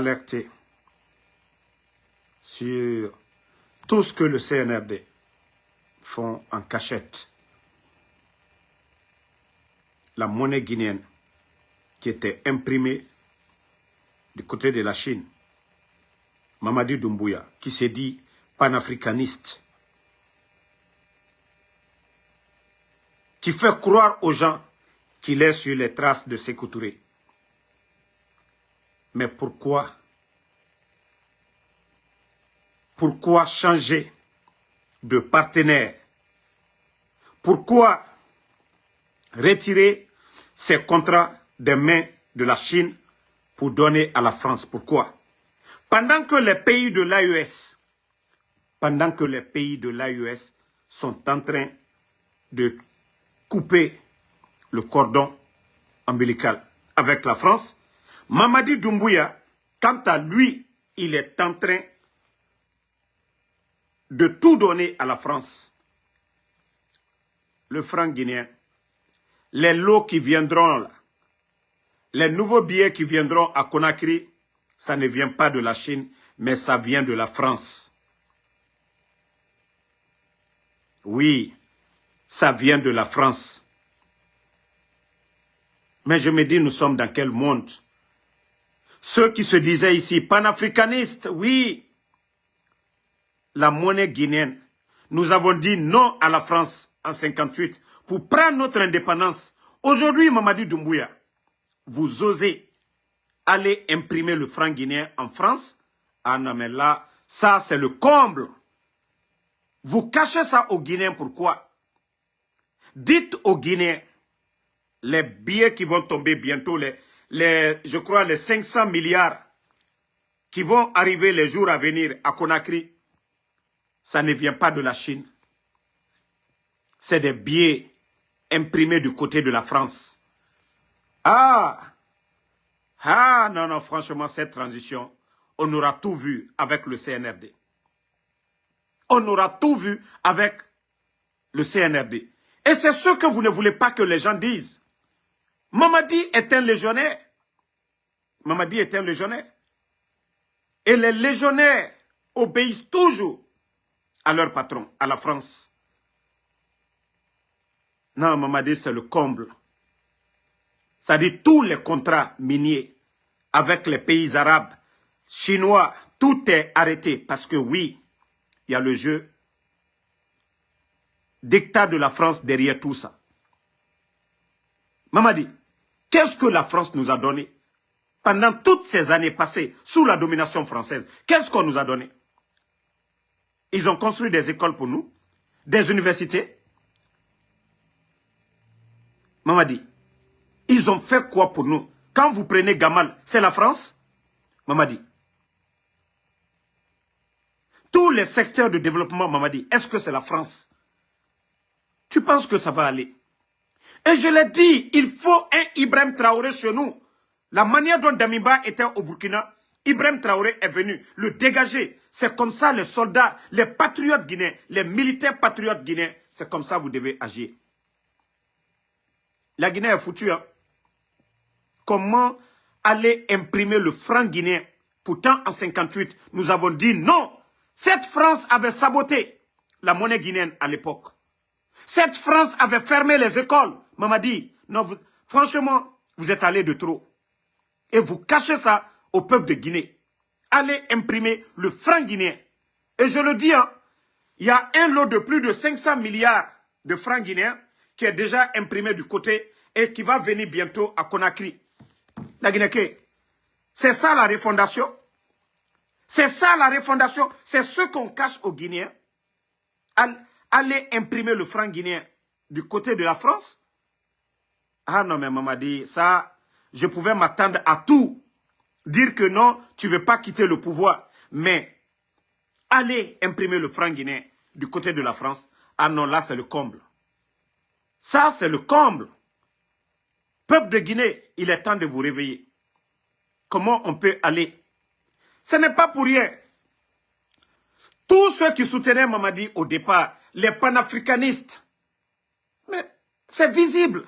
alerter sur tout ce que le CNRD font en cachette. La monnaie guinéenne qui était imprimée du côté de la Chine. Mamadi Doumbouya, qui s'est dit panafricaniste, qui fait croire aux gens qu'il est sur les traces de Sékou Touré. Mais pourquoi changer de partenaire? Pourquoi retirer ces contrats des mains de la Chine pour donner à la France? Pourquoi? Pendant que les pays de l'AES sont en train de couper le cordon ombilical avec la France, Mamadi Doumbouya, quant à lui, il est en train de tout donner à la France. Le franc guinéen, les lots qui viendront là, les nouveaux billets qui viendront à Conakry, ça ne vient pas de la Chine, mais ça vient de la France. Oui, ça vient de la France. Mais je me dis, nous sommes dans quel monde? Ceux qui se disaient ici panafricanistes, oui, la monnaie guinéenne. Nous avons dit non à la France en 1958 pour prendre notre indépendance. Aujourd'hui, Mamadi Doumbouya, vous osez aller imprimer le franc guinéen en France? Ah non, mais là, ça c'est le comble. Vous cachez ça aux Guinéens, pourquoi? Dites aux Guinéens, les billets qui vont tomber bientôt, je crois les 500 milliards qui vont arriver les jours à venir à Conakry, ça ne vient pas de la Chine. C'est des billets imprimés du côté de la France. Ah, non, franchement, cette transition, on aura tout vu avec le CNRD. On aura tout vu avec le CNRD. Et c'est ce que vous ne voulez pas que les gens disent. Mamadi est un légionnaire. Mamadi est un légionnaire. Et les légionnaires obéissent toujours à leur patron, à la France. Non, Mamadi, c'est le comble. Ça dit tous les contrats miniers avec les pays arabes, chinois, tout est arrêté. Parce que oui, il y a le jeu dictat de la France derrière tout ça. Mamadi, qu'est-ce que la France nous a donné pendant toutes ces années passées sous la domination française? Qu'est-ce qu'on nous a donné? Ils ont construit des écoles pour nous, des universités. Mamadi, ils ont fait quoi pour nous? Quand vous prenez Gamal, c'est la France? Mamadi. Tous les secteurs de développement, Mamadi, est-ce que c'est la France? Tu penses que ça va aller? Et je l'ai dit, il faut un Ibrahim Traoré chez nous. La manière dont Damiba était au Burkina, Ibrahim Traoré est venu le dégager. C'est comme ça les soldats, les patriotes guinéens, les militaires patriotes guinéens, c'est comme ça que vous devez agir. La Guinée est foutue. Hein? Comment aller imprimer le franc guinéen? Pourtant, en 1958, nous avons dit non. Cette France avait saboté la monnaie guinéenne à l'époque. Cette France avait fermé les écoles. Mamadi, non, franchement, vous êtes allé de trop. Et vous cachez ça au peuple de Guinée. Allez imprimer le franc guinéen. Et je le dis, hein, il y a un lot de plus de 500 milliards de francs guinéens qui est déjà imprimé du côté et qui va venir bientôt à Conakry. La Guinée, c'est ça la refondation. C'est ça la refondation. C'est ce qu'on cache aux Guinéens. Allez imprimer le franc guinéen du côté de la France. Ah non, mais Mamadi, ça, je pouvais m'attendre à tout. Dire que non, tu ne veux pas quitter le pouvoir. Mais allez imprimer le franc guinéen du côté de la France. Ah non, là, c'est le comble. Ça, c'est le comble. Peuple de Guinée, il est temps de vous réveiller. Comment on peut aller? Ce n'est pas pour rien. Tous ceux qui soutenaient Mamadi au départ, les panafricanistes, mais c'est visible.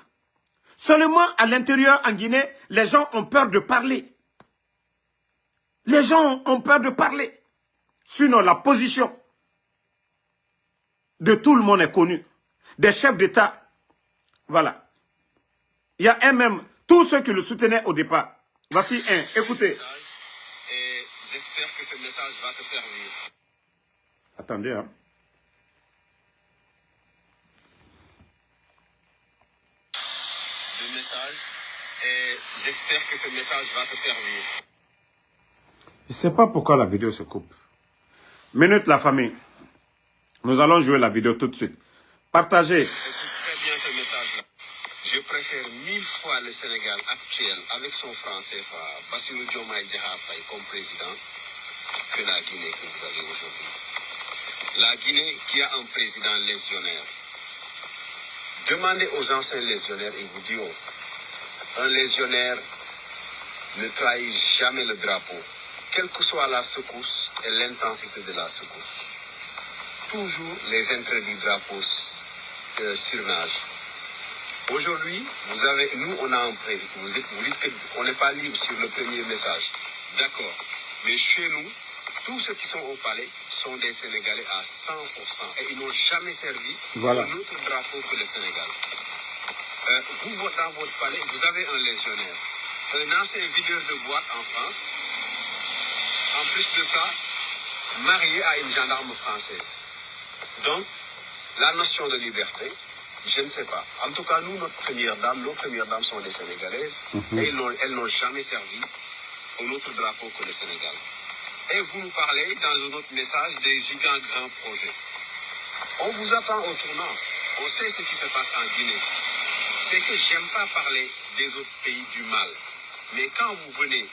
Seulement à l'intérieur en Guinée, les gens ont peur de parler. Les gens ont peur de parler. Sinon, la position de tout le monde est connue. Des chefs d'État, voilà. Il y a un même, tous ceux qui le soutenaient au départ. Voici un, écoutez. Et j'espère que ce message va te servir. Attendez, hein. Le message, et j'espère que ce message va te servir. Je ne sais pas pourquoi la vidéo se coupe. Minute la famille. Nous allons jouer la vidéo tout de suite. Partagez. Écoute très bien ce message-là. Je préfère 1000 fois le Sénégal actuel avec son franc CFA, Bassirou Diomaye Diakhar Faye comme président, que la Guinée que vous avez aujourd'hui. La Guinée qui a un président légionnaire. Demandez aux anciens légionnaires, ils vous diront, un légionnaire ne trahit jamais le drapeau, quelle que soit la secousse et l'intensité de la secousse. Toujours les intérêts du drapeau surnagent. Aujourd'hui, nous on a un président. Vous dites qu'on n'est pas libre sur le premier message. D'accord. Mais chez nous, tous ceux qui sont au palais sont des Sénégalais à 100%. Et ils n'ont jamais servi un autre drapeau que le Sénégal. Vous, dans votre palais, vous avez un légionnaire. Un ancien videur de boîte en France. En plus de ça, marié à une gendarme française. Donc, la notion de liberté, je ne sais pas. En tout cas, nous, nos premières dames sont des Sénégalaises. Et elles n'ont jamais servi un autre drapeau que le Sénégal. Et vous nous parlez, dans un autre message, des gigants grands projets. On vous attend au tournant. On sait ce qui se passe en Guinée. C'est que j'aime pas parler des autres pays du mal. Mais quand vous venez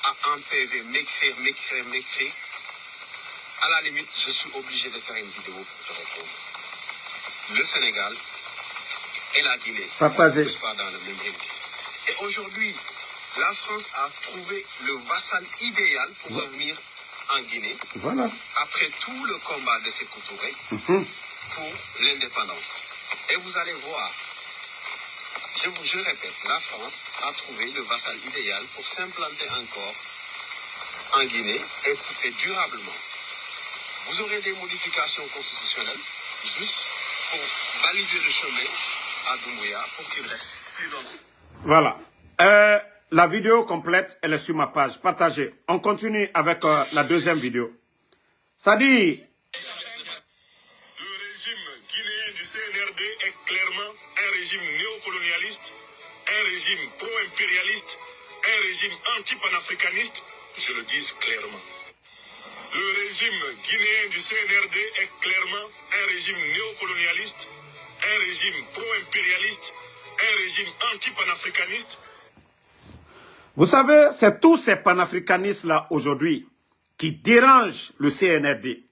à un PV m'écrire, à la limite, je suis obligé de faire une vidéo pour te répondre. Le Sénégal et la Guinée ne sont pas dans le même ring. Et aujourd'hui, la France a trouvé le vassal idéal pour revenir en Guinée. Voilà. Après tout le combat de Sékou Touré pour l'indépendance. Et vous allez voir, je le répète, la France a trouvé le vassal idéal pour s'implanter encore en Guinée et durablement. Vous aurez des modifications constitutionnelles juste pour baliser le chemin à Doumbouya pour qu'il reste plus longtemps. Voilà. La vidéo complète, elle est sur ma page. Partagez. On continue avec la deuxième vidéo. Ça dit... Le régime guinéen du CNRD est clairement un régime néocolonialiste, un régime pro-impérialiste, un régime anti-panafricaniste, je le dis clairement. Le régime guinéen du CNRD est clairement un régime néocolonialiste, un régime pro-impérialiste, un régime anti-panafricaniste. Vous savez, c'est tous ces panafricanistes-là aujourd'hui qui dérangent le CNRD.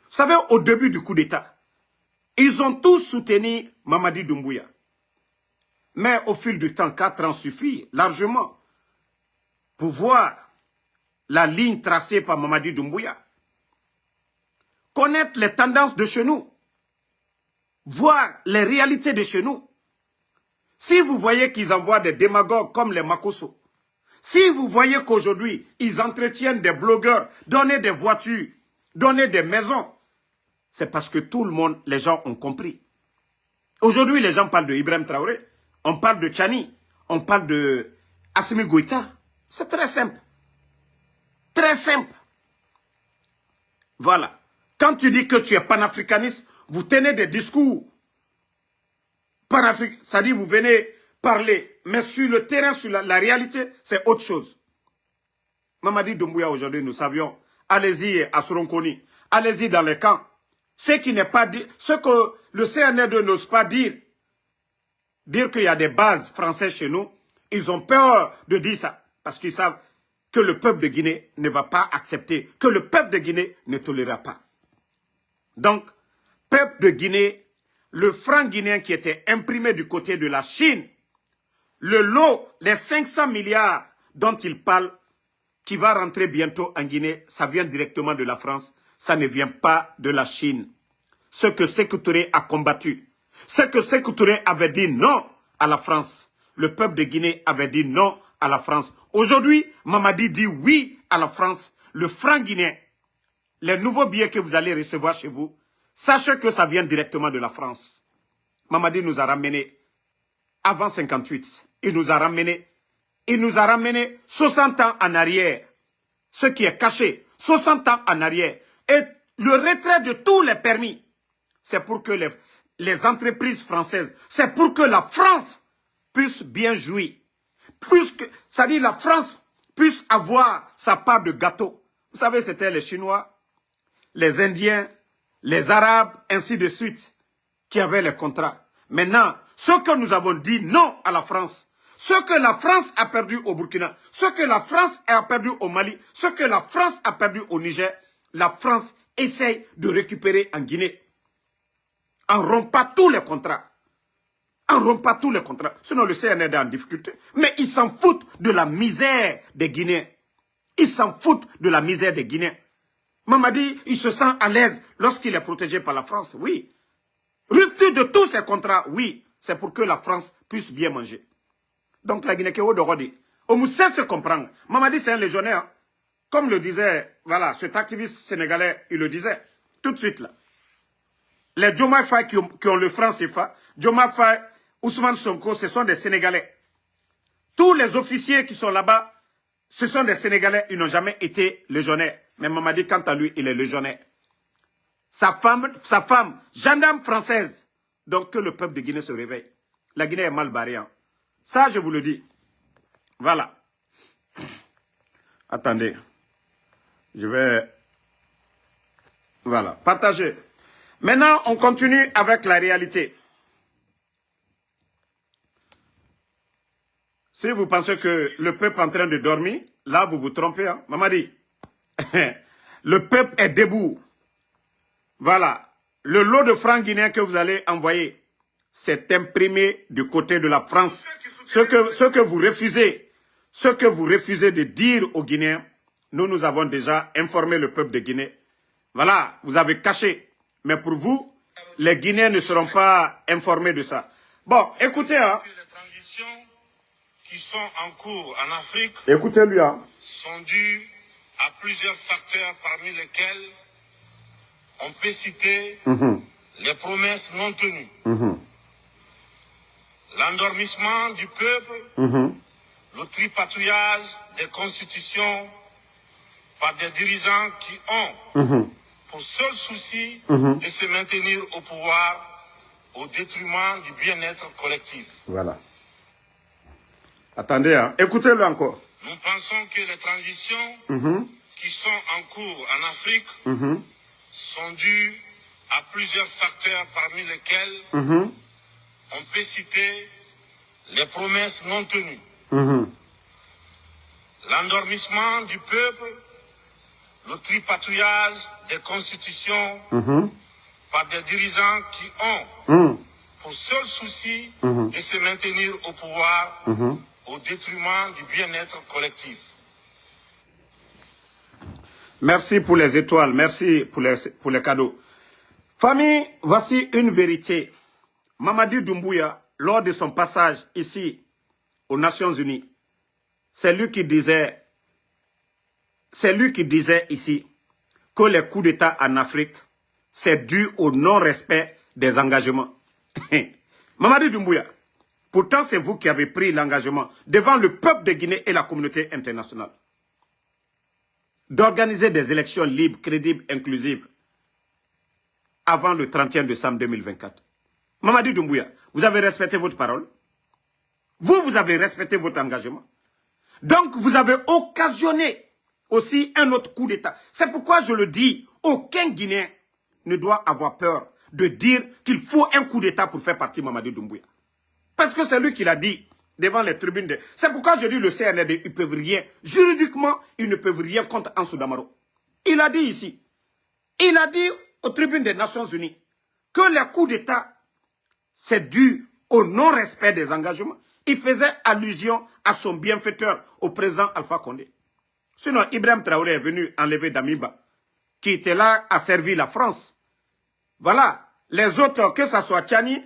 Vous savez, au début du coup d'État, ils ont tous soutenu Mamadi Doumbouya. Mais au fil du temps, 4 ans suffit largement pour voir la ligne tracée par Mamadi Doumbouya. Connaître les tendances de chez nous. Voir les réalités de chez nous. Si vous voyez qu'ils envoient des démagogues comme les Makosso, si vous voyez qu'aujourd'hui, ils entretiennent des blogueurs, donnent des voitures, donnent des maisons, c'est parce que tout le monde, les gens ont compris. Aujourd'hui, les gens parlent de Ibrahim Traoré, on parle de Tchani, on parle de Assimi Goïta. C'est très simple. Très simple. Voilà. Quand tu dis que tu es panafricaniste, vous tenez des discours panafricains. C'est-à-dire vous venez parler. Mais sur le terrain, sur la réalité, c'est autre chose. Mamadi Doumbouya, aujourd'hui, nous savions. Allez-y à Soronkoni. Allez-y dans les camps. Ce qui n'est pas dit, ce que le CNRD n'ose pas dire qu'il y a des bases françaises chez nous, ils ont peur de dire ça. Parce qu'ils savent que le peuple de Guinée ne va pas accepter, que le peuple de Guinée ne tolérera pas. Donc, peuple de Guinée, le franc guinéen qui était imprimé du côté de la Chine, le lot, les 500 milliards dont il parle, qui va rentrer bientôt en Guinée, ça vient directement de la France, ça ne vient pas de la Chine. Ce que Sékou Touré a combattu, ce que Sékou Touré avait dit non à la France, le peuple de Guinée avait dit non à la France. Aujourd'hui, Mamadi dit oui à la France, le franc guinéen, les nouveaux billets que vous allez recevoir chez vous, sachez que ça vient directement de la France. Mamadi nous a ramené avant 58. Il nous a ramené 60 ans en arrière. Ce qui est caché, 60 ans en arrière. Et le retrait de tous les permis, c'est pour que les entreprises françaises, c'est pour que la France puisse bien jouir. C'est-à-dire la France puisse avoir sa part de gâteau. Vous savez, c'était les Chinois, les Indiens, les Arabes, ainsi de suite, qui avaient les contrats. Maintenant, ce que nous avons dit non à la France, ce que la France a perdu au Burkina, ce que la France a perdu au Mali, ce que la France a perdu au Niger, la France essaye de récupérer en Guinée. En rompant tous les contrats. En rompant tous les contrats. Sinon, le CNRD est en difficulté. Mais ils s'en foutent de la misère des Guinéens. Ils s'en foutent de la misère des Guinéens. Mamadi, il se sent à l'aise lorsqu'il est protégé par la France, oui. Rupture de tous ces contrats, oui. C'est pour que la France puisse bien manger. Donc la Guinée, on sait se comprendre. Mamadi, c'est un légionnaire. Comme le disait, voilà, cet activiste sénégalais, il le disait, tout de suite là. Les Diomaye Faye qui ont le franc CFA, Diomaye Faye, Ousmane Sonko, ce sont des Sénégalais. Tous les officiers qui sont là-bas, ce sont des Sénégalais, ils n'ont jamais été légionnaires. Mais Mamadi, quant à lui, il est légionnaire. Sa femme, gendarme française. Donc que le peuple de Guinée se réveille. La Guinée est mal barrée. Hein. Ça, je vous le dis. Voilà. Attendez. Je vais... Voilà. Partager. Maintenant, on continue avec la réalité. Si vous pensez que le peuple est en train de dormir, là, vous vous trompez. Hein? Mamadi, le peuple est debout. Voilà. Le lot de francs guinéens que vous allez envoyer, c'est imprimé du côté de la France. Ce que vous refusez de dire aux Guinéens, nous avons déjà informé le peuple de Guinée. Voilà, vous avez caché. Mais pour vous, les Guinéens ne seront pas informés de ça. Bon, écoutez, hein. Les transitions qui sont en cours en Afrique Écoutez-lui, hein. sont dues à plusieurs facteurs parmi lesquels on peut citer les promesses non tenues, l'endormissement du peuple, le tripatouillage des constitutions par des dirigeants qui ont pour seul souci de se maintenir au pouvoir au détriment du bien-être collectif. Voilà. Attendez, hein. Écoutez-le encore. Nous pensons que les transitions qui sont en cours en Afrique sont dues à plusieurs facteurs parmi lesquels on peut citer les promesses non tenues, l'endormissement du peuple, le tripatouillage des constitutions par des dirigeants qui ont pour seul souci de se maintenir au pouvoir au détriment du bien-être collectif. Merci pour les étoiles, merci pour les cadeaux. Famille, voici une vérité. Mamadi Doumbouya, lors de son passage ici aux Nations Unies, c'est lui qui disait ici que les coups d'État en Afrique, c'est dû au non-respect des engagements. Mamadi Doumbouya, pourtant c'est vous qui avez pris l'engagement devant le peuple de Guinée et la communauté internationale d'organiser des élections libres, crédibles, inclusives avant le 31 décembre 2024. Mamadi Doumbouya, vous avez respecté votre parole. Vous avez respecté votre engagement. Donc, vous avez occasionné aussi un autre coup d'État. C'est pourquoi je le dis, aucun Guinéen ne doit avoir peur de dire qu'il faut un coup d'État pour faire partie de Mamadi Doumbouya. Parce que c'est lui qui l'a dit devant les tribunes. C'est pourquoi je dis le CNRD, ils ne peuvent rien. Juridiquement, ils ne peuvent rien contre Ansou Damaro. Il a dit ici. Il a dit aux tribunes des Nations Unies que les coups d'État, c'est dû au non-respect des engagements. Il faisait allusion à son bienfaiteur, au président Alpha Condé. Sinon, Ibrahim Traoré est venu enlever Damiba, qui était là à servir la France. Voilà. Les autres, que ce soit Tchani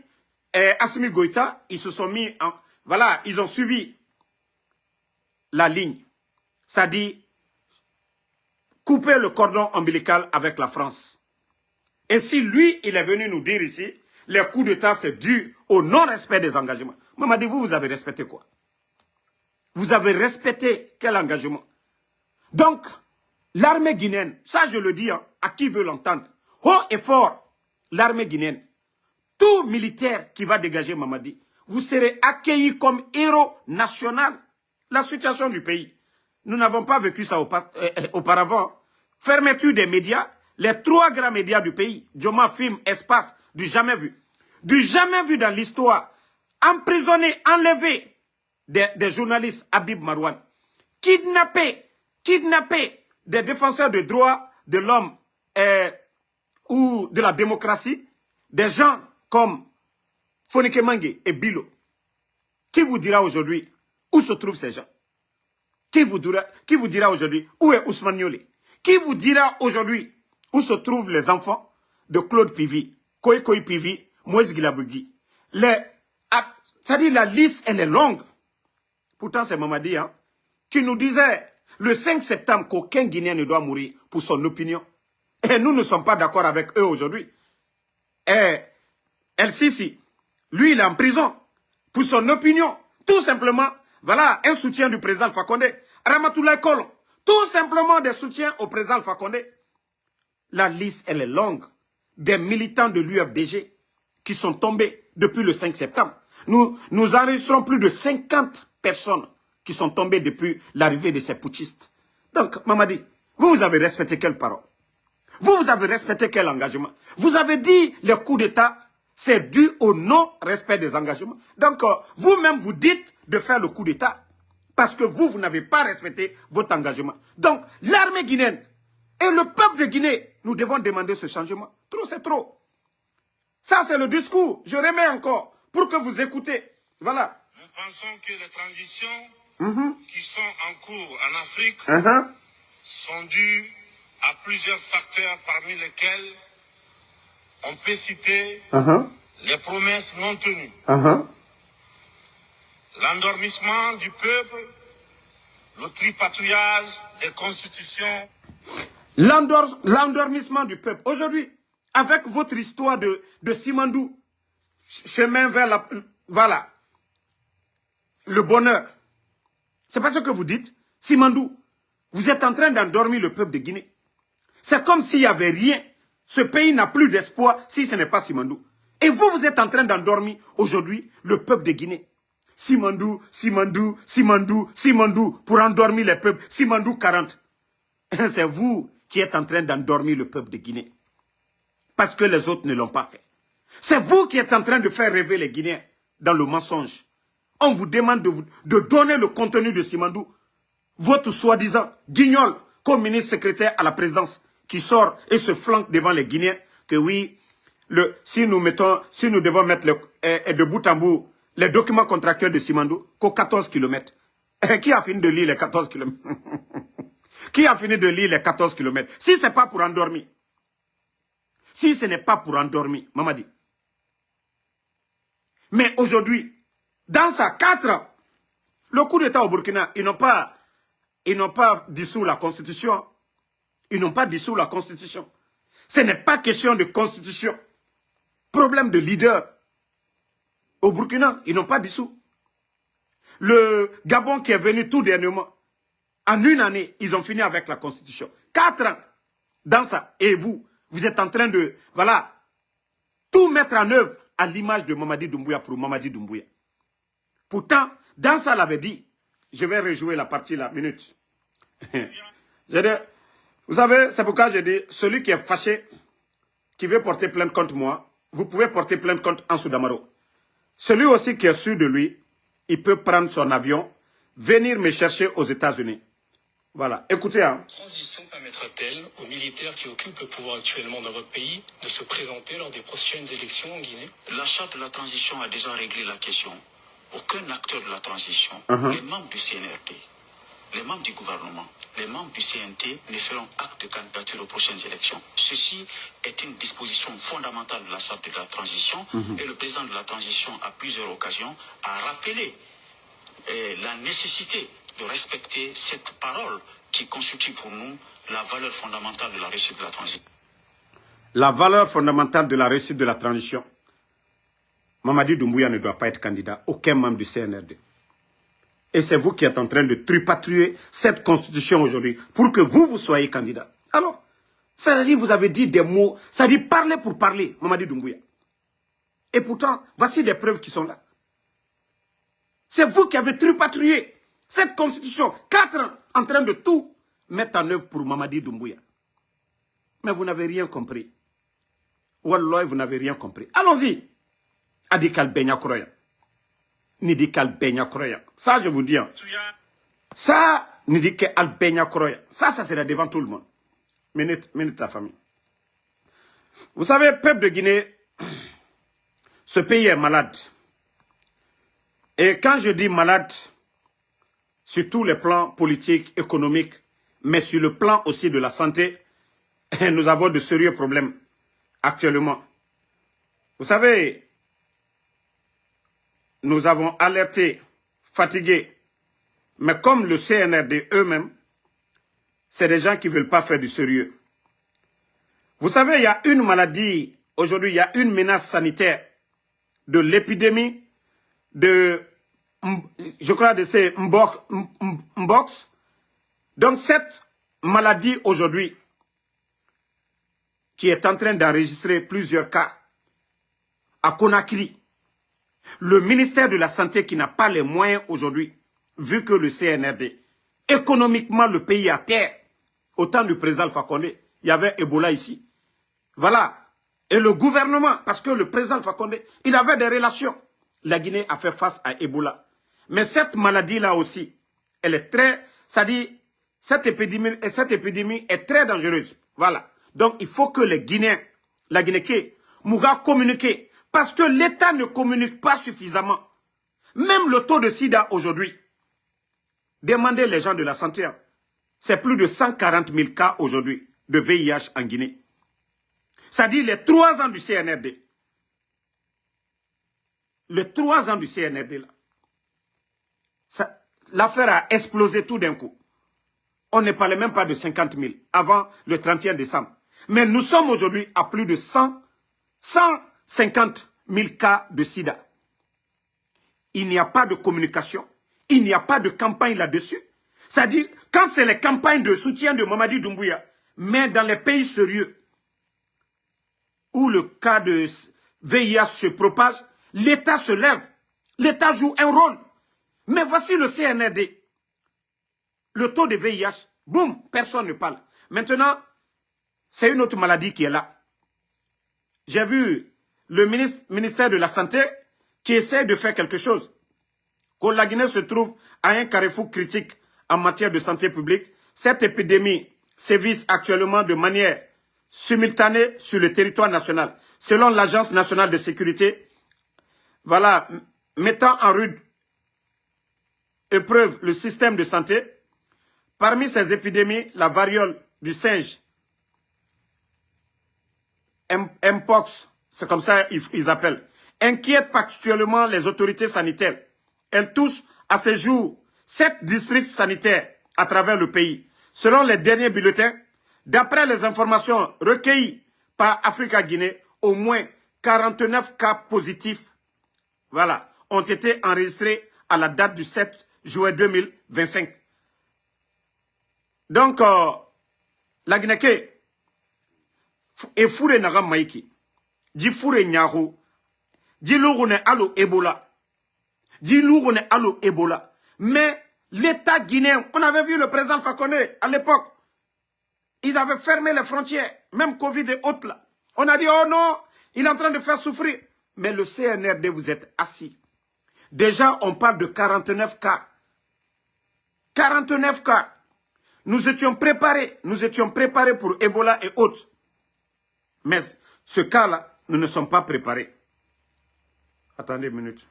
et Assimi Goïta, ils se sont mis en... Voilà, ils ont suivi la ligne. C'est-à-dire, couper le cordon ombilical avec la France. Et si lui, il est venu nous dire ici, les coups d'État, c'est dû au non-respect des engagements. Mamadi, vous avez respecté quoi? Vous avez respecté quel engagement? Donc, l'armée guinéenne, ça je le dis hein, à qui veut l'entendre, haut et fort, l'armée guinéenne, tout militaire qui va dégager Mamadi, vous serez accueillis comme héros national. La situation du pays, nous n'avons pas vécu ça auparavant. Fermeture des médias, les 3 grands médias du pays, Joma, Film, Espace, du jamais vu. Du jamais vu dans l'histoire. Emprisonné, enlevé des journalistes Habib Marouane. Kidnappé des défenseurs des droits de l'homme ou de la démocratie. Des gens comme Fonike Mangue et Bilo. Qui vous dira aujourd'hui où se trouvent ces gens? Qui vous dira aujourd'hui où est Ousmane Niolé? Qui vous dira aujourd'hui où se trouvent les enfants de Claude Pivi, Koy Pivi, Moïse Guilabugui? C'est-à-dire la liste, elle est longue. Pourtant, c'est Mamadi hein, qui nous disait le 5 septembre qu'aucun Guinéen ne doit mourir pour son opinion. Et nous ne sommes pas d'accord avec eux aujourd'hui. Et El Sisi, lui, il est en prison pour son opinion. Tout simplement, voilà, un soutien du président Alpha Condé. Ramatoulaye Kolon, tout simplement des soutiens au président Alpha Condé. La liste, elle est longue. Des militants de l'UFDG qui sont tombés depuis le 5 septembre. Nous enregistrons plus de 50 personnes qui sont tombées depuis l'arrivée de ces putschistes. Donc, Mamadi, vous avez respecté quelle parole? Vous avez respecté quel engagement? Vous avez dit le coup d'État, c'est dû au non-respect des engagements. Donc, vous-même, vous dites de faire le coup d'État parce que vous n'avez pas respecté votre engagement. Donc, l'armée guinéenne et le peuple de Guinée, nous devons demander ce changement. Trop, c'est trop. Ça, c'est le discours. Je remets encore pour que vous écoutez. Voilà. Nous pensons que les transitions qui sont en cours en Afrique sont dues à plusieurs facteurs, parmi lesquels on peut citer les promesses non tenues, l'endormissement du peuple, le tripatouillage des constitutions. L'endormissement du peuple. Aujourd'hui, avec votre histoire de Simandou, chemin vers voilà, le bonheur. C'est pas ce que vous dites. Simandou, vous êtes en train d'endormir le peuple de Guinée. C'est comme s'il n'y avait rien. Ce pays n'a plus d'espoir si ce n'est pas Simandou. Et vous, vous êtes en train d'endormir aujourd'hui le peuple de Guinée. Simandou, Simandou, Simandou, Simandou, pour endormir les peuples. Simandou 40. C'est vous qui êtes en train d'endormir le peuple de Guinée. Parce que les autres ne l'ont pas fait. C'est vous qui êtes en train de faire rêver les Guinéens dans le mensonge. On vous demande de donner le contenu de Simandou. Votre soi-disant guignol comme ministre secrétaire à la présidence qui sort et se flanque devant les Guinéens que oui, si nous devons mettre de bout en bout les documents contractuels de Simandou qu'aux 14 km. Qui a fini de lire les 14 km? Qui a fini de lire les 14 km? Si ce n'est pas pour endormir. Si ce n'est pas pour endormir, Mamadi. Mais aujourd'hui, dans sa 4 ans, le coup d'État au Burkina, ils n'ont pas dissous la Constitution. Ils n'ont pas dissous la Constitution. Ce n'est pas question de Constitution. Problème de leader. Au Burkina, ils n'ont pas dissous. Le Gabon qui est venu tout dernièrement, en une année, ils ont fini avec la Constitution. 4 ans dans ça. Et vous êtes en train de, voilà, tout mettre en œuvre à l'image de Mamadi Doumbouya pour Mamadi Doumbouya. Pourtant, dans ça, l'avait dit, je vais rejouer la partie là, minute. Vous savez, c'est pourquoi j'ai dit, celui qui est fâché, qui veut porter plainte contre moi, vous pouvez porter plainte contre Ansou Damaro. Celui aussi qui est sûr de lui, il peut prendre son avion, venir me chercher aux États-Unis. Voilà, écoutez. La transition permettra-t-elle aux militaires qui occupent le pouvoir actuellement dans votre pays de se présenter lors des prochaines élections en Guinée? La charte de la transition a déjà réglé la question. Aucun acteur de la transition, les membres du CNRD, les membres du gouvernement, les membres du CNT ne feront acte de candidature aux prochaines élections. Ceci est une disposition fondamentale de la charte de la transition et le président de la transition, à plusieurs occasions, a rappelé la nécessité de respecter cette parole qui constitue pour nous la valeur fondamentale de la réussite de la transition. La valeur fondamentale de la réussite de la transition. Mamadi Doumbouya ne doit pas être candidat, aucun membre du CNRD. Et c'est vous qui êtes en train de tripatouiller cette constitution aujourd'hui pour que vous soyez candidat. Alors, ça veut dire vous avez dit des mots, ça veut dire parler pour parler, Mamadi Doumbouya. Et pourtant, voici des preuves qui sont là. C'est vous qui avez tripatouillé cette constitution, 4 ans, en train de tout mettre en œuvre pour Mamadi Doumbouya. Mais vous n'avez rien compris. Wallah, vous n'avez rien compris. Allons-y. Adikal Benya Kroya. Nidikal Benya Kroya. Ça, je vous dis. Ça, Nidikal Benya Kroya. Ça sera devant tout le monde. Minute la famille. Vous savez, peuple de Guinée, ce pays est malade. Et quand je dis malade, sur tous les plans politiques, économiques, mais sur le plan aussi de la santé, nous avons de sérieux problèmes actuellement. Vous savez, nous avons alerté, fatigué, mais comme le CNRD eux-mêmes, c'est des gens qui ne veulent pas faire du sérieux. Vous savez, il y a une maladie, aujourd'hui, il y a une menace sanitaire de l'épidémie de, je crois, de ces Mbox. Donc cette maladie aujourd'hui, qui est en train d'enregistrer plusieurs cas à Conakry, le ministère de la Santé qui n'a pas les moyens aujourd'hui, vu que le CNRD, économiquement le pays à terre, au temps du président Alpha Condé, il y avait Ebola ici. Voilà. Et le gouvernement, parce que le président Alpha Condé, il avait des relations. La Guinée a fait face à Ebola. Mais cette maladie-là aussi, elle est très, c'est-à-dire, cette épidémie est très dangereuse. Voilà. Donc, il faut que les Guinéens, la Guinée, Mouga communiquer. Parce que l'État ne communique pas suffisamment. Même le taux de sida aujourd'hui, demandez les gens de la santé, c'est plus de 140 000 cas aujourd'hui de VIH en Guinée. C'est-à-dire les 3 ans du CNRD. Les 3 ans du CNRD, là. L'affaire a explosé tout d'un coup. On ne parlait même pas de 50 000 avant le 31 décembre. Mais nous sommes aujourd'hui à plus de 150 000 cas de sida. Il n'y a pas de communication. Il n'y a pas de campagne là-dessus. C'est-à-dire, quand c'est les campagnes de soutien de Mamadi Doumbouya, mais dans les pays sérieux, où le cas de VIH se propage, l'État se lève. L'État joue un rôle. Mais voici le CNRD. Le taux de VIH, boum, personne ne parle. Maintenant, c'est une autre maladie qui est là. J'ai vu le ministère de la Santé qui essaie de faire quelque chose. Quand la Guinée se trouve à un carrefour critique en matière de santé publique, cette épidémie sévit actuellement de manière simultanée sur le territoire national. Selon l'Agence nationale de sécurité, voilà, mettant en rude épreuve le système de santé, parmi ces épidémies, la variole du singe, Mpox, c'est comme ça ils appellent, inquiète particulièrement les autorités sanitaires. Elle touche à ce jour 7 districts sanitaires à travers le pays. Selon les derniers bulletins, d'après les informations recueillies par Africa Guinée, au moins 49 cas positifs, voilà, ont été enregistrés à la date du 7 juin 2025. Donc, la Guinée est fourrée naga maïki, dit fourré nyaro, dit lourone allo Ebola, dit lourone allo Ebola. Mais l'État guinéen, on avait vu le président Alpha Condé à l'époque, il avait fermé les frontières, même Covid et autres là. On a dit, oh non, il est en train de faire souffrir. Mais le CNRD, vous êtes assis. Déjà, on parle de 49 cas. 49 cas. Nous étions préparés pour Ebola et autres. Mais ce cas-là, nous ne sommes pas préparés. Attendez une minute.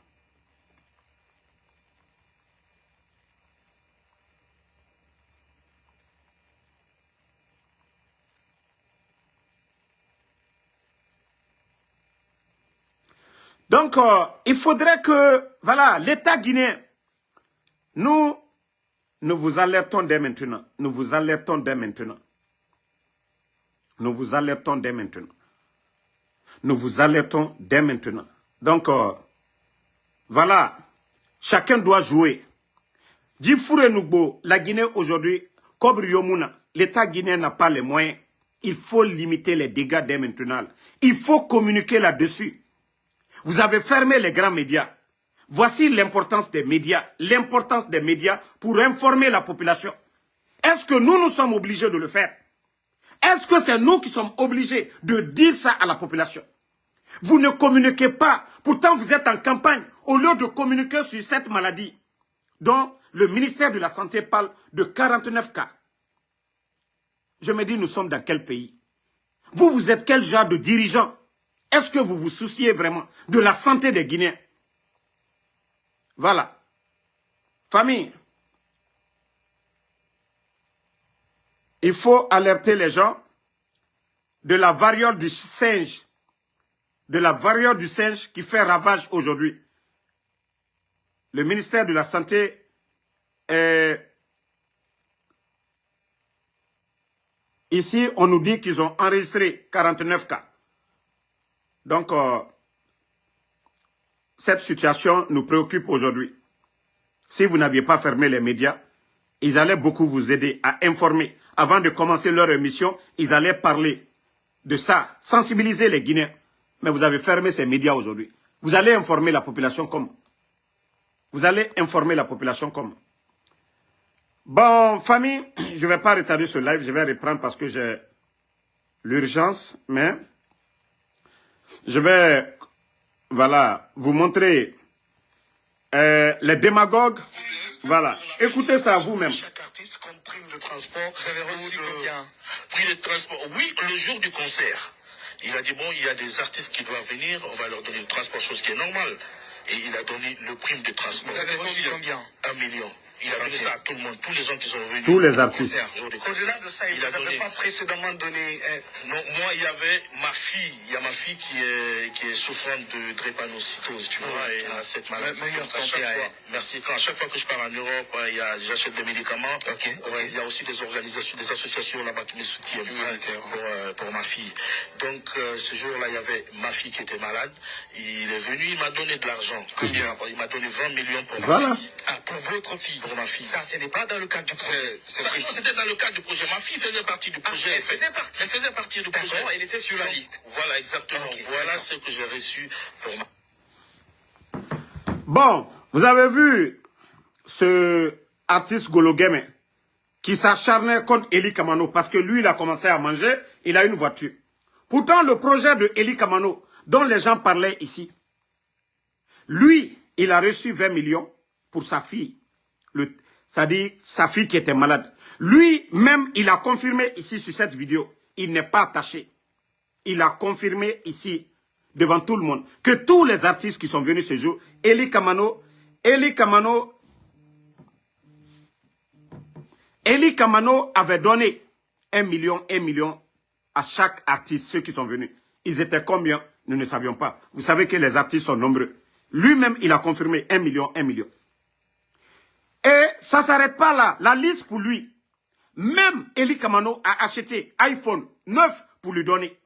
Donc, il faudrait que, voilà, l'État guinéen, nous vous alertons dès maintenant. Nous vous alertons dès maintenant. Nous vous alertons dès maintenant. Nous vous alertons dès maintenant. Donc, voilà. Chacun doit jouer. Djifoure Nougbo, la Guinée aujourd'hui, Kobri Yomuna, l'État guinéen n'a pas les moyens. Il faut limiter les dégâts dès maintenant. Il faut communiquer là-dessus. Vous avez fermé les grands médias. Voici l'importance des médias. L'importance des médias pour informer la population. Est-ce que nous sommes obligés de le faire? Est-ce que c'est nous qui sommes obligés de dire ça à la population? Vous ne communiquez pas. Pourtant, vous êtes en campagne. Au lieu de communiquer sur cette maladie, dont le ministère de la Santé parle de 49 cas. Je me dis, nous sommes dans quel pays? Vous êtes quel genre de dirigeant? Est-ce que vous vous souciez vraiment de la santé des Guinéens? Voilà. Famille, il faut alerter les gens de la variole du singe. De la variole du singe qui fait ravage aujourd'hui. Le ministère de la Santé ici, on nous dit qu'ils ont enregistré 49 cas. Donc, cette situation nous préoccupe aujourd'hui. Si vous n'aviez pas fermé les médias, ils allaient beaucoup vous aider à informer. Avant de commencer leur émission, ils allaient parler de ça, sensibiliser les Guinéens. Mais vous avez fermé ces médias aujourd'hui. Vous allez informer la population comment? Vous allez informer la population comment? Bon, famille, je ne vais pas retarder ce live, je vais reprendre parce que j'ai l'urgence, mais je vais, voilà, vous montrer les démagogues. Voilà, écoutez ça vous-même. Chaque artiste comme prime de transport. Vous avez reçu combien? Prix de transport. Oui, le jour du concert. Il a dit, bon, il y a des artistes qui doivent venir, on va leur donner le transport, chose qui est normale. Et il a donné le prime de transport. Vous avez reçu combien? 1 million. Il a donné ça à tout le monde, tous les gens qui sont venus. Tous les artistes. Au-delà de ça, il n'avait pas précédemment donné... Non, moi, il y avait ma fille. Il y a ma fille qui est souffrante de drépanocytose, tu vois, et elle a cette maladie. Merci. À chaque fois que je pars en Europe, j'achète des médicaments. Il y a aussi des organisations, des associations là-bas qui me soutiennent pour ma fille. Donc, ce jour-là, il y avait ma fille qui était malade. Il est venu, il m'a donné de l'argent. Combien? Il m'a donné 20 millions pour ma fille. Ah, pour votre fille? Pour ma fille. Ça, ce n'est pas dans le cadre du projet. C'était dans le cadre du projet. Ma fille faisait partie du projet. Elle faisait partie du projet. Elle était sur la liste. Voilà, exactement. Voilà ce que j'ai reçu pour ma... Bon, vous avez vu ce artiste Gologeme qui s'acharnait contre Eli Kamano parce que lui, il a commencé à manger, il a une voiture. Pourtant, le projet de Eli Kamano, dont les gens parlaient ici, lui, il a reçu 20 millions pour sa fille. C'est-à-dire sa fille qui était malade. Lui-même, il a confirmé ici sur cette vidéo. Il n'est pas attaché. Il a confirmé ici, devant tout le monde, que tous les artistes qui sont venus ce jour, Eli Kamano avait donné 1 million à chaque artiste, ceux qui sont venus. Ils étaient combien? Nous ne savions pas. Vous savez que les artistes sont nombreux. Lui-même, il a confirmé 1 million. Et ça ne s'arrête pas là. La liste pour lui. Même Eli Kamano a acheté iPhone 9 pour lui donner.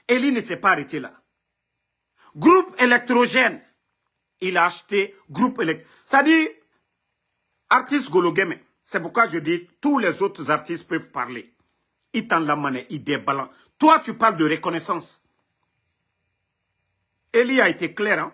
Eli ne s'est pas arrêté là. Groupe électrogène. Il a acheté groupe électrogène. C'est-à-dire, artiste Gologeme. C'est pourquoi je dis, tous les autres artistes peuvent parler. Ils tendent la monnaie, ils déballent. Toi, tu parles de reconnaissance. Eli a été clair, hein?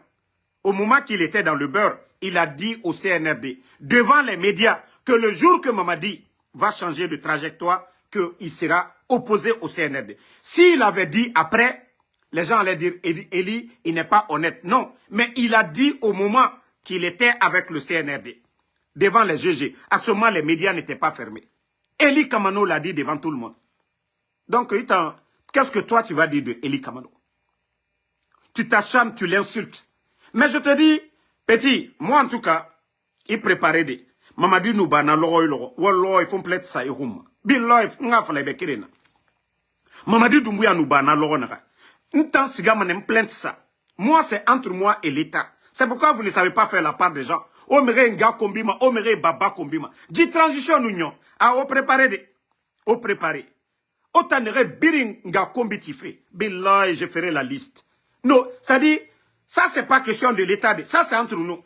Au moment qu'il était dans le beurre, il a dit au CNRD, devant les médias, que le jour que Mamadi va changer de trajectoire, qu'il sera opposé au CNRD. S'il avait dit après, les gens allaient dire, Eli, il n'est pas honnête. Non, mais il a dit au moment qu'il était avec le CNRD, devant les GG. À ce moment, les médias n'étaient pas fermés. Eli Kamano l'a dit devant tout le monde. Donc, qu'est-ce que toi, tu vas dire de Eli Kamano? Tu t'acharnes, tu l'insultes. Mais je te dis, petit, moi en tout cas, il préparait des. Mamadi nous bana logo. Wallo, il faut plaître ça, il roum. Billo, il faut faire les bekirena. Mamadi Doumbouya nous bana logo naga. N'tant siga manem plainte ça. Moi, c'est entre moi et l'État. C'est pourquoi vous ne savez pas faire la part des gens. Omere nga kombima, omere baba kombima. Dit transition union. Ah, au préparé des. Au préparé. Otanere Biringa Kombitife. Billah, je ferai la liste. Non, c'est-à-dire, ça, c'est pas question de l'État. Ça, c'est entre nous.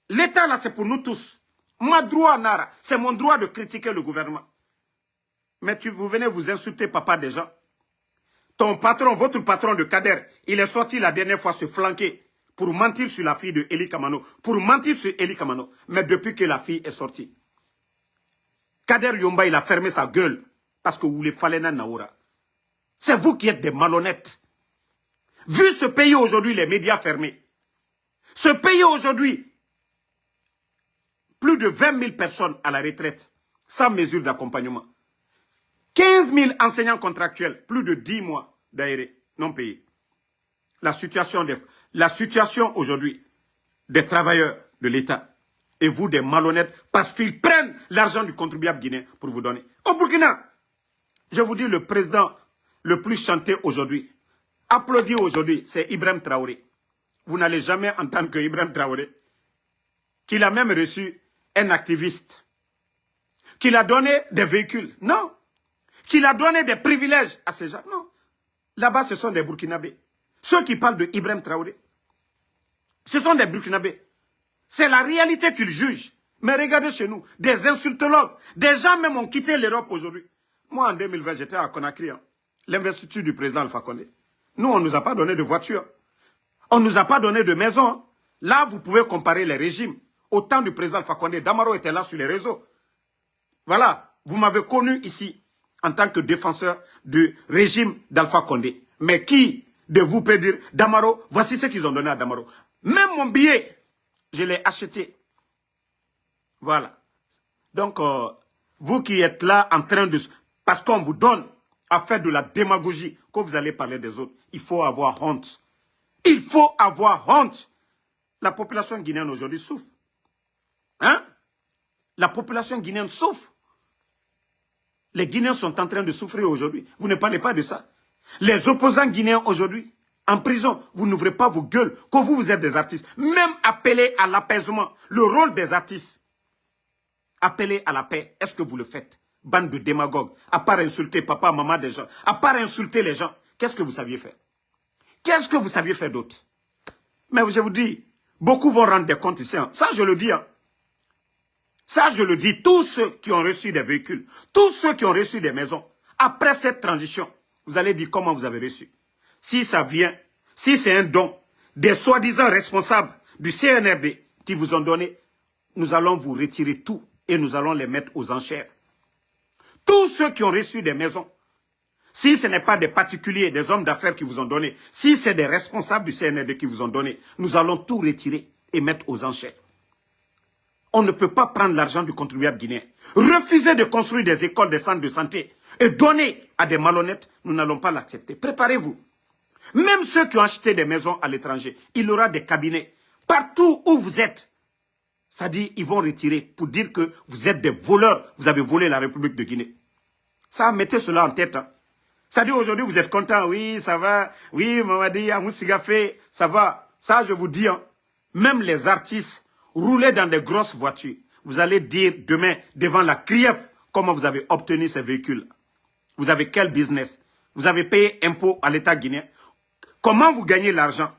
L'État, là, c'est pour nous tous. Moi, droit, Nara, c'est mon droit de critiquer le gouvernement. Mais vous venez vous insulter, papa, des gens. Ton patron, votre patron de Kader, il est sorti la dernière fois se flanquer pour mentir sur la fille de Eli Kamano. Pour mentir sur Eli Kamano. Mais depuis que la fille est sortie, Kader Yomba, il a fermé sa gueule parce que vous voulez Falena Naoura. C'est vous qui êtes des malhonnêtes. Vu ce pays aujourd'hui, les médias fermés, ce pays aujourd'hui, plus de 20 000 personnes à la retraite, sans mesure d'accompagnement. 15 000 enseignants contractuels, plus de 10 mois d'aéré non payés. La situation aujourd'hui des travailleurs de l'État, et vous des malhonnêtes, parce qu'ils prennent l'argent du contribuable guinéen pour vous donner. Au Burkina, je vous dis, le président le plus chanté aujourd'hui, applaudi aujourd'hui, c'est Ibrahim Traoré. Vous n'allez jamais entendre que Ibrahim Traoré, qu'il a même reçu un activiste, qu'il a donné des véhicules. Non. Qu'il a donné des privilèges à ces gens. Non. Là-bas, ce sont des Burkinabés. Ceux qui parlent de Ibrahim Traoré, ce sont des Burkinabés. C'est la réalité qu'ils jugent. Mais regardez chez nous, des insultologues, des gens même ont quitté l'Europe aujourd'hui. Moi, en 2020, j'étais à Conakry, hein, l'investiture du président Alpha Condé. Nous, on ne nous a pas donné de voiture. On ne nous a pas donné de maison. Là, vous pouvez comparer les régimes. Au temps du président Alpha Condé, Damaro était là sur les réseaux. Voilà, vous m'avez connu ici en tant que défenseur du régime d'Alpha Condé. Mais qui de vous peut dire, Damaro, voici ce qu'ils ont donné à Damaro. Même mon billet, je l'ai acheté. Voilà. Donc, vous qui êtes là en train de... Parce qu'on vous donne à faire de la démagogie, quand vous allez parler des autres, il faut avoir honte. Il faut avoir honte. La population guinéenne aujourd'hui souffre. Hein? La population guinéenne souffre. Les Guinéens sont en train de souffrir aujourd'hui. Vous ne parlez pas de ça. Les opposants guinéens aujourd'hui, en prison, vous n'ouvrez pas vos gueules, que vous êtes des artistes. Même appeler à l'apaisement, le rôle des artistes. Appeler à la paix, est-ce que vous le faites? Bande de démagogues, à part insulter papa, maman des gens, à part insulter les gens, qu'est-ce que vous saviez faire? Qu'est-ce que vous saviez faire d'autre? Mais je vous dis, beaucoup vont rendre des comptes ici. Hein. Ça, je le dis. Hein. Ça, je le dis, tous ceux qui ont reçu des véhicules, tous ceux qui ont reçu des maisons, après cette transition, vous allez dire comment vous avez reçu. Si ça vient, si c'est un don des soi-disant responsables du CNRD qui vous ont donné, nous allons vous retirer tout et nous allons les mettre aux enchères. Tous ceux qui ont reçu des maisons, si ce n'est pas des particuliers, des hommes d'affaires qui vous ont donné, si c'est des responsables du CNRD qui vous ont donné, nous allons tout retirer et mettre aux enchères. On ne peut pas prendre l'argent du contribuable guinéen, refuser de construire des écoles, des centres de santé et donner à des malhonnêtes, nous n'allons pas l'accepter. Préparez-vous. Même ceux qui ont acheté des maisons à l'étranger, il y aura des cabinets. Partout où vous êtes, c'est-à-dire ils vont retirer pour dire que vous êtes des voleurs, vous avez volé la République de Guinée. Ça, mettez cela en tête. Hein. C'est-à-dire aujourd'hui vous êtes content, oui, ça va, oui, Mamadi, Amoussigafe, ça va. Ça, je vous dis, hein, même les artistes, roulez dans des grosses voitures. Vous allez dire demain, devant la CRIEF, comment vous avez obtenu ces véhicules. Vous avez quel business? Vous avez payé impôt à l'État guinéen. Comment vous gagnez l'argent?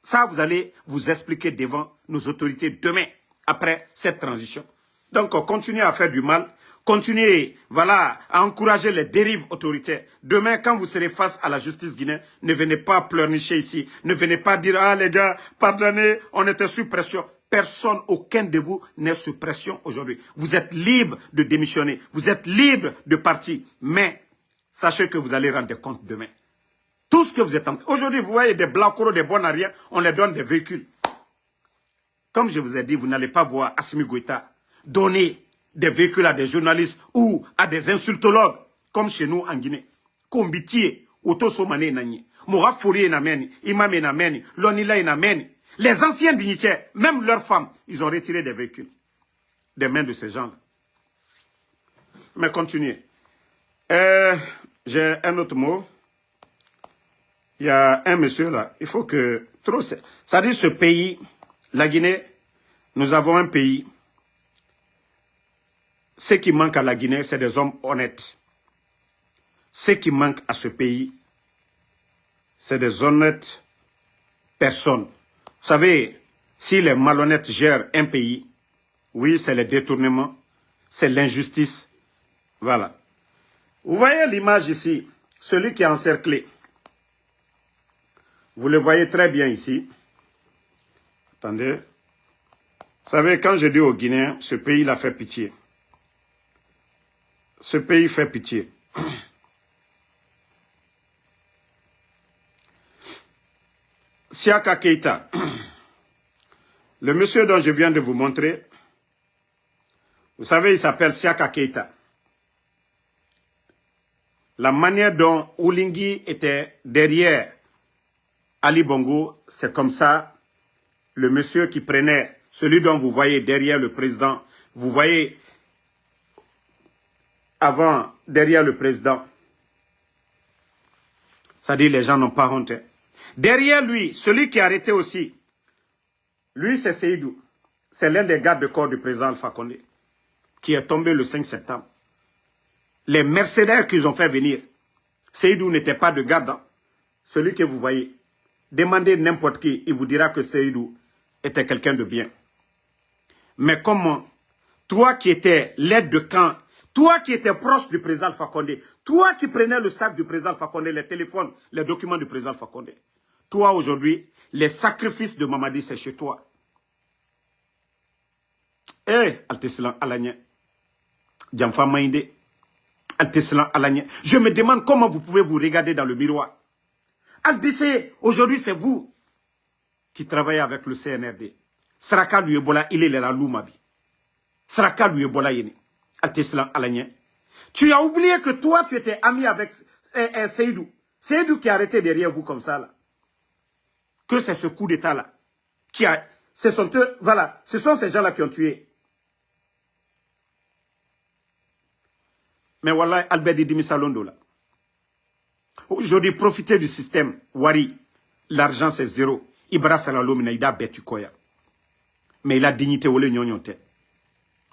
Ça, vous allez vous expliquer devant nos autorités demain, après cette transition. Donc, continuez à faire du mal. Continuez, voilà, à encourager les dérives autoritaires. Demain, quand vous serez face à la justice guinéenne, ne venez pas pleurnicher ici. Ne venez pas dire, ah les gars, pardonnez, on était sous pression. Personne, aucun de vous n'est sous pression aujourd'hui. Vous êtes libre de démissionner. Vous êtes libre de partir. Mais, sachez que vous allez rendre compte demain. Tout ce que vous êtes en train... Aujourd'hui, vous voyez des blancs, des bons arrières, on les donne des véhicules. Comme je vous ai dit, vous n'allez pas voir Assimi Goïta donner des véhicules à des journalistes ou à des insultologues, comme chez nous en Guinée. Kombitié, Otosomane Nani, Mora Fourier Nameni, Imame Nameni, Lonila Nameni. Les anciens dignitaires, même leurs femmes, ils ont retiré des véhicules des mains de ces gens-là. Mais continuez. J'ai un autre mot. Il y a un monsieur là, il faut que... Ça dit ce pays, la Guinée, nous avons un pays. Ce qui manque à la Guinée, c'est des hommes honnêtes. ce qui manque à ce pays, c'est des honnêtes personnes. Vous savez, si les malhonnêtes gèrent un pays, oui, c'est le détournement, c'est l'injustice. Voilà. Vous voyez l'image ici, celui qui est encerclé. Vous le voyez très bien ici. Attendez. Vous savez, quand je dis aux Guinéens, ce pays l'a fait pitié. Ce pays fait pitié. Siaka Keita, le monsieur dont je viens de vous montrer, vous savez, il s'appelle Siaka Keita. La manière dont Oulingui était derrière Ali Bongo, c'est comme ça, le monsieur qui prenait, celui dont vous voyez derrière le président, vous voyez avant, derrière le président, c'est-à-dire les gens n'ont pas honte. Derrière lui, celui qui a arrêté aussi, lui c'est Seydou, c'est l'un des gardes de corps du président Alpha Condé, qui est tombé le 5 septembre. Les mercenaires qu'ils ont fait venir, Seydou n'était pas de garde, hein. Celui que vous voyez. Demandez n'importe qui, il vous dira que Seydou était quelqu'un de bien. Mais comment, toi qui étais l'aide de camp, toi qui étais proche du président Alpha Condé, toi qui prenais le sac du président Alpha Condé, les téléphones, les documents du président Alpha Condé, toi aujourd'hui, les sacrifices de Mamadi, c'est chez toi. Eh, Alteslan Alagné, Djamfa Maïnde, Alteslan Alagné, je me demande comment vous pouvez vous regarder dans le miroir. Aldessé, aujourd'hui c'est vous qui travaillez avec le CNRD. Saraka Luyebola, il est la Loumabi. Saraka Luyebola Yene. Alteslan Alagné. Tu as oublié que toi, tu étais ami avec Seydou. Seydou qui a arrêté derrière vous comme ça, là. Que c'est ce coup d'état-là. Voilà, ce sont ces gens-là qui ont tué. Mais voilà, Albert Didimi Salondo, là. Aujourd'hui, profitez du système. Wari, l'argent c'est zéro. Ibra Salalo Minaïda Betukoya. Mais il a dignité ou le nyonyonte.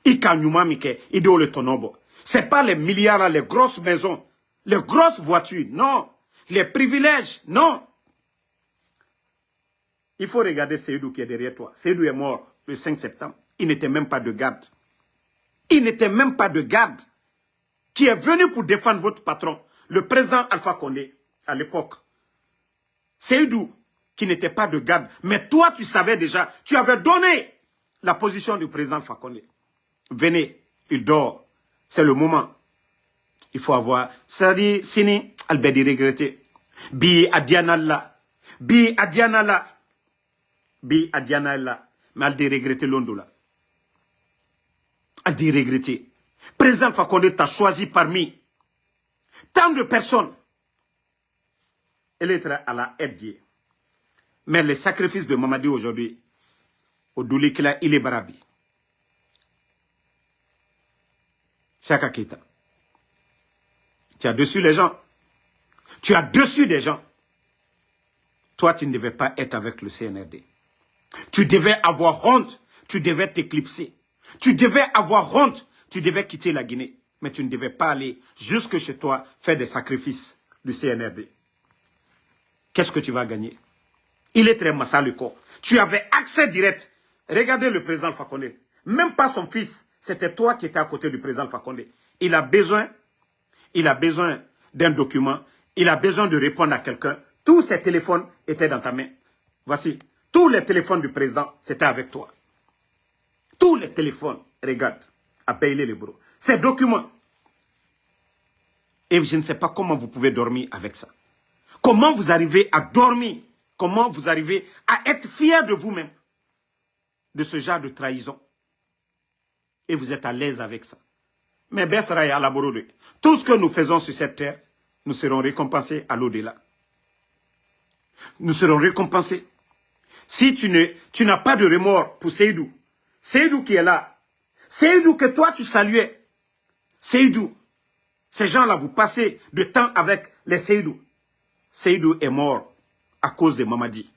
Ika Nyumamike, idéo le tonobo. Ce n'est pas les milliards, les grosses maisons, les grosses voitures, non. Les privilèges, non. Il faut regarder Seydou qui est derrière toi. Seydou est mort le 5 septembre. Il n'était même pas de garde. Il n'était même pas de garde qui est venu pour défendre votre patron, le président Alpha Condé, à l'époque. Seydou, qui n'était pas de garde. Mais toi, tu savais déjà, tu avais donné la position du président Alpha Condé. Venez, il dort. C'est le moment. Il faut avoir. C'est-à-dire, Sini, Albedi regretté. Bi Adianala. Bi Adianala. Bi Adianala. Mais Aldi regretté l'ondola. Aldi regretté. Président Alpha Condé t'a choisi parmi tant de personnes. Elle est à la aide. Mais les sacrifices de Mamadi aujourd'hui, au Doulikila, il est barabi. Siaka Keita. Tu as dessus les gens. Tu as dessus des gens. Toi, tu ne devais pas être avec le CNRD. Tu devais avoir honte. Tu devais t'éclipser. Tu devais avoir honte. Tu devais quitter la Guinée. Mais tu ne devais pas aller jusque chez toi faire des sacrifices du CNRD. Qu'est-ce que tu vas gagner? Il est très massal le corps. Tu avais accès direct. Regardez le président Alpha Condé. Même pas son fils. C'était toi qui étais à côté du président Alpha Condé. Il a besoin d'un document. Il a besoin de répondre à quelqu'un. Tous ses téléphones étaient dans ta main. Voici. Tous les téléphones du président, c'était avec toi. Tous les téléphones. Regarde. À payer les bureaux. Ces documents. Et je ne sais pas comment vous pouvez dormir avec ça. Comment vous arrivez à dormir? Comment vous arrivez à être fier de vous-même? De ce genre de trahison. Et vous êtes à l'aise avec ça. Mais Bessaraï à la Borode, tout ce que nous faisons sur cette terre, nous serons récompensés à l'au-delà. Nous serons récompensés. Si tu n'as pas de remords pour Seydou, Seydou qui est là, Seydou que toi tu saluais, Seydou, ces gens-là, vous passez de temps avec les Seydou. Seydou est mort à cause de Mamadi,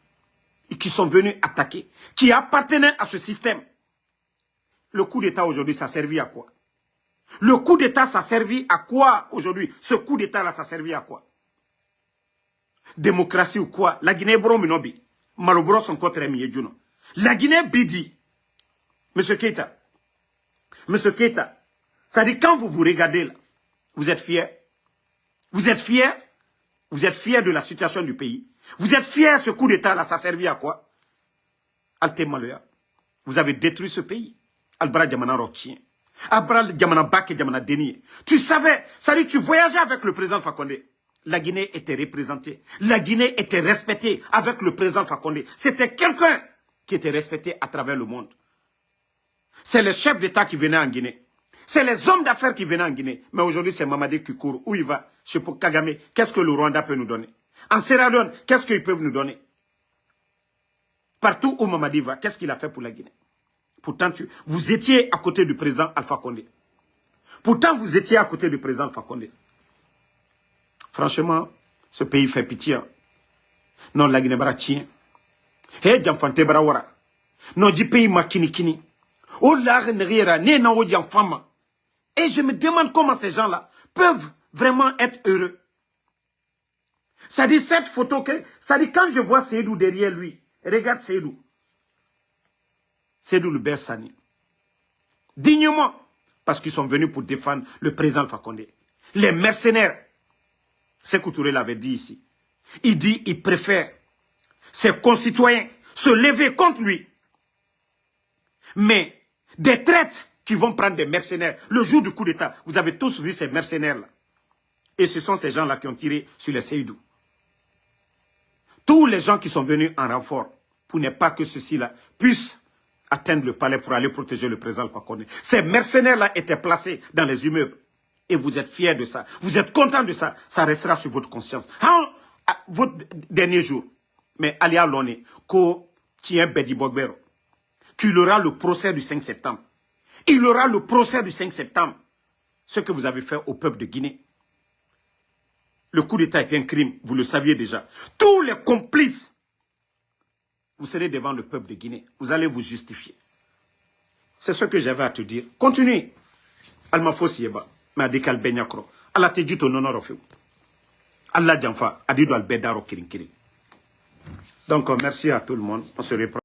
et qui sont venus attaquer, qui appartenaient à ce système. Le coup d'État aujourd'hui, ça a servi à quoi? Le coup d'État, ça a servi à quoi aujourd'hui? Ce coup d'État-là, ça a servi à quoi? Démocratie ou quoi? La Guinée, bro, minobi. Malobro, son contre Juno. La Guinée, bidi. Monsieur Keita. Monsieur Keita. Ça dit, quand vous vous regardez là, vous êtes fiers? Vous êtes fiers? Vous êtes fiers de la situation du pays? Vous êtes fiers, ce coup d'État-là, ça a servi à quoi? Alte Maloya. Vous avez détruit ce pays. Albra Djamana Rochien. Albra Djamana Bak et Djamana Deni. Tu savais, ça dit, tu voyageais avec le président Fakonde. La Guinée était représentée. La Guinée était respectée avec le président Fakonde. C'était quelqu'un qui était respecté à travers le monde. C'est le chef d'État qui venait en Guinée. C'est les hommes d'affaires qui venaient en Guinée. Mais aujourd'hui, c'est Mamadi qui court. Où il va? Chez Kagame. Qu'est-ce que le Rwanda peut nous donner? En Sierra Leone, qu'est-ce qu'ils peuvent nous donner? Partout où Mamadi va, qu'est-ce qu'il a fait pour la Guinée? Pourtant, vous étiez à côté du président Alpha Condé. Pourtant, vous étiez à côté du président Alpha Condé. Franchement, ce pays fait pitié. Non, la Guinée bara tient. Hé, Djamfante bara wara. Non, du pays ma kini. Oh, la Renriera, né na o Djamfama. Et je me demande comment ces gens-là peuvent vraiment être heureux. Ça dit cette photo que, ça dit quand je vois Seydou derrière lui, regarde Seydou. Seydou le Bersani. Dignement, parce qu'ils sont venus pour défendre le président Fakonde. Les mercenaires, Sékou Touré l'avait dit ici. Il dit il préfère ses concitoyens se lever contre lui. Mais des traites qui vont prendre des mercenaires, le jour du coup d'État, vous avez tous vu ces mercenaires-là. Et ce sont ces gens-là qui ont tiré sur les Seydou. Tous les gens qui sont venus en renfort, pour ne pas que ceux-ci-là puissent atteindre le palais pour aller protéger le président Fakonde. Ces mercenaires-là étaient placés dans les immeubles. Et vous êtes fiers de ça. Vous êtes contents de ça. Ça restera sur votre conscience. Votre dernier jour. Mais Alia Lone, qui est Bedi Bogbero, qu'il aura le procès du 5 septembre. Il aura le procès du 5 septembre. Ce que vous avez fait au peuple de Guinée. Le coup d'État est un crime. Vous le saviez déjà. Tous les complices, vous serez devant le peuple de Guinée. Vous allez vous justifier. C'est ce que j'avais à te dire. Continuez. Alma Fossieba. Mais Adikal Benyakro. Allah te dit ton honneur au feu. Allah Djamfa. Adido al Bedaro Kirinkiri. Donc, merci à tout le monde. On se reprend.